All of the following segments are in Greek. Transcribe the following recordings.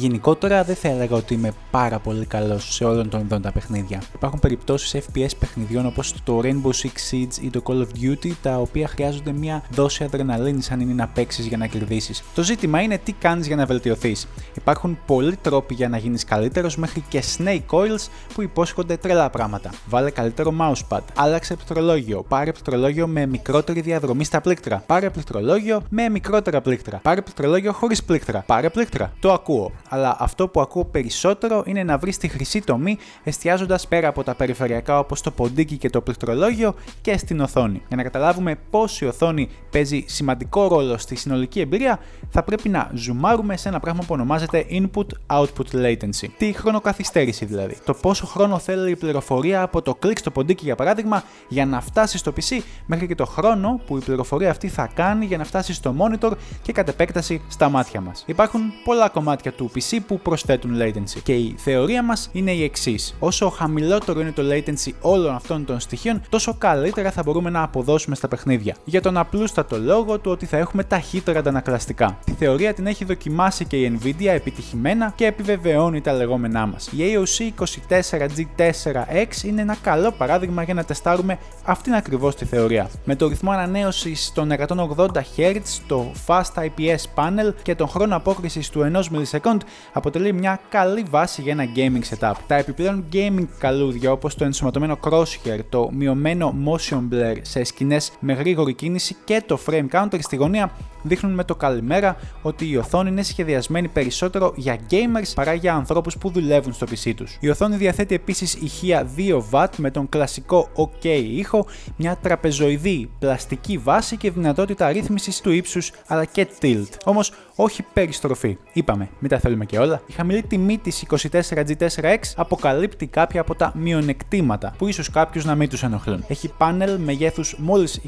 Γενικότερα δεν θα έλεγα ότι είμαι πάρα πολύ καλός σε όλων των ειδών τα παιχνίδια. Υπάρχουν περιπτώσεις FPS παιχνιδιών όπως το Rainbow Six Siege ή το Call of Duty, τα οποία χρειάζονται μια δόση αδρεναλίνης αν είναι να παίξεις για να κερδίσεις. Το ζήτημα είναι τι κάνεις για να βελτιωθείς. Υπάρχουν πολλοί τρόποι για να γίνεις καλύτερος, μέχρι και snake oils που υπόσχονται τρελά πράγματα. Βάλε καλύτερο mousepad, άλλαξε πληκτρολόγιο, πάρε πληκτρολόγιο με μικρότερη διαδρομή στα πλήκτρα, πάρε πληκτρολόγιο με μικρότερα πλήκτρα, πάρε πληκτρολόγιο χωρίς πλήκτρα, πάρε πλήκτρα. Το ακούω, αλλά αυτό που ακούω περισσότερο είναι να βρεις τη χρυσή τομή εστιάζοντας πέρα από τα περιφερειακά όπως το ποντίκι και το πληκτρολόγιο και στην οθόνη. Για να καταλάβουμε πώς η οθόνη παίζει σημαντικό ρόλο στη συνολική εμπειρία, θα πρέπει να ζουμάρουμε σε ένα πράγμα που ονομάζεται input-output latency. Τη χρονοκαθυστέρηση δηλαδή. Το πόσο χρόνο θέλει η πληροφορία από το κλικ στο ποντίκι για παράδειγμα για να φτάσει στο PC, μέχρι και το χρόνο που η πληροφορία αυτή θα κάνει για να φτάσει στο monitor και κατ' επέκταση στα μάτια μας. Υπάρχουν πολλά κομμάτια του PC που προσθέτουν latency και η θεωρία μας είναι η εξής. Όσο χαμηλότερο είναι το latency όλων αυτών των στοιχείων, τόσο καλύτερα θα μπορούμε να αποδώσουμε στα παιχνίδια. Για τον απλούστατο λόγο του ότι θα έχουμε ταχύτερα αντανακλαστικά. Τη θεωρία την έχει δοκιμάσει και η Nvidia επιτυχημένα και επιβεβαιώνει τα λεγόμενά μας. Η AOC 24G4X είναι ένα καλό παράδειγμα για να τεστάρουμε αυτήν ακριβώς τη θεωρία. Με το ρυθμό ανανέωσης των 180 Hz, το Fast IPS Panel και τον χρόνο απόκρισης του 1 millisecond αποτελεί μια καλή βάση για ένα gaming setup. Τα επιπλέον gaming καλούδια όπως το ενσωματωμένο crosshair, το μειωμένο motion blur σε σκηνές με γρήγορη κίνηση και το frame counter στη γωνία δείχνουν με το καλημέρα ότι η οθόνη είναι σχεδιασμένη περισσότερο για gamers παρά για ανθρώπους που δουλεύουν στο PC τους. Η οθόνη διαθέτει επίσης ηχεία 2W με τον κλασικό OK ήχο, μια τραπεζοειδή πλαστική βάση και δυνατότητα ρύθμισης του ύψους αλλά και tilt. Όμως όχι περιστροφή. Είπαμε, μην τα θέλουμε και όλα. Η χαμηλή τιμή της 24G4X αποκαλύπτει κάποια από τα μειονεκτήματα που ίσως κάποιους να μην τους ενοχλούν. Έχει πάνελ μεγέθους μόλις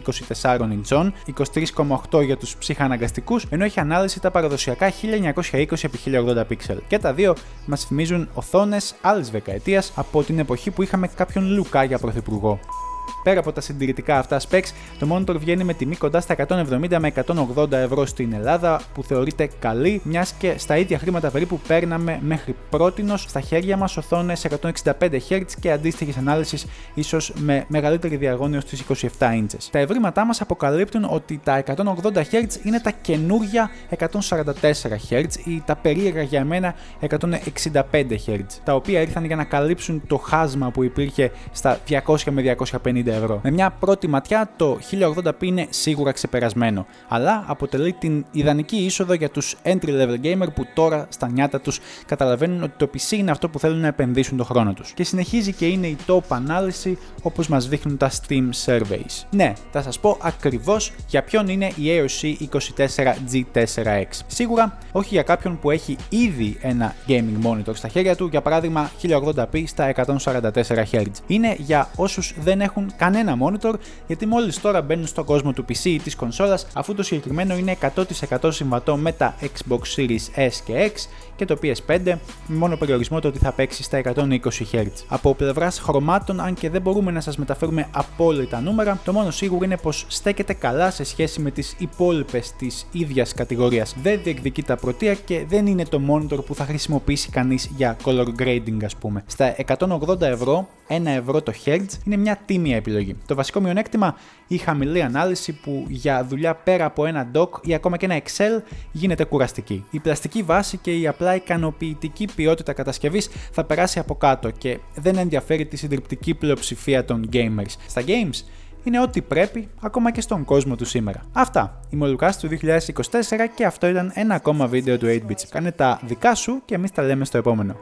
24 ιντσών, 23,8 για τους ψυχαναγκαστικούς, ενώ έχει ανάλυση τα παραδοσιακά 1920x1080 πίξελ. Και τα δύο μας θυμίζουν οθόνες άλλης δεκαετίας από την εποχή που είχαμε κάποιον Λουκά για πρωθυπουργό. Πέρα από τα συντηρητικά αυτά specs, το monitor βγαίνει με τιμή κοντά στα 170 με 180 ευρώ στην Ελλάδα, που θεωρείται καλή, μιας και στα ίδια χρήματα περίπου παίρναμε μέχρι πρότινος στα χέρια μας οθόνες 165 Hz και αντίστοιχης ανάλυσης, ίσως με μεγαλύτερη διαγώνιο στις 27 inches. Τα ευρήματά μας αποκαλύπτουν ότι τα 180 Hz είναι τα καινούργια 144 Hz ή τα περίεργα για μένα 165 Hz, τα οποία ήρθαν για να καλύψουν το χάσμα που υπήρχε στα 200 με 250 ευρώ. Με μια πρώτη ματιά το 1080p είναι σίγουρα ξεπερασμένο, αλλά αποτελεί την ιδανική είσοδο για τους entry-level gamer που τώρα στα νιάτα τους καταλαβαίνουν ότι το PC είναι αυτό που θέλουν να επενδύσουν τον χρόνο τους. Και συνεχίζει και είναι η top ανάλυση όπως μας δείχνουν τα Steam surveys. Ναι, θα σας πω ακριβώς για ποιον είναι η AOC 24G4X. Σίγουρα όχι για κάποιον που έχει ήδη ένα gaming monitor στα χέρια του, για παράδειγμα 1080p στα 144 Hz. Είναι για όσους δεν έχουν κανένα monitor, γιατί μόλις τώρα μπαίνουν στον κόσμο του PC ή της κονσόλας, αφού το συγκεκριμένο είναι 100% συμβατό με τα Xbox Series S και X και το PS5, με μόνο περιορισμό το ότι θα παίξει στα 120 Hz. Από πλευράς χρωμάτων, αν και δεν μπορούμε να σας μεταφέρουμε απόλυτα νούμερα, το μόνο σίγουρο είναι πως στέκεται καλά σε σχέση με τις υπόλοιπες της ίδιας κατηγορίας. Δεν διεκδικεί τα πρωτεία και δεν είναι το monitor που θα χρησιμοποιήσει κανείς για color grading, ας πούμε. Στα 180 ευρώ, 1 ευρώ το Hz είναι μια τίμια επιλογή. Το βασικό μειονέκτημα, η χαμηλή ανάλυση που για δουλειά πέρα από ένα dock ή ακόμα και ένα Excel γίνεται κουραστική. Η πλαστική βάση και η απλά ικανοποιητική ποιότητα κατασκευής θα περάσει από κάτω και δεν ενδιαφέρει τη συντριπτική πλειοψηφία των gamers. Στα games είναι ό,τι πρέπει ακόμα και στον κόσμο του σήμερα. Αυτά. Είμαι ο Λουκάς του 2024 και αυτό ήταν ένα ακόμα βίντεο του 8bits. Κάνε τα δικά σου και εμείς τα λέμε στο επόμενο.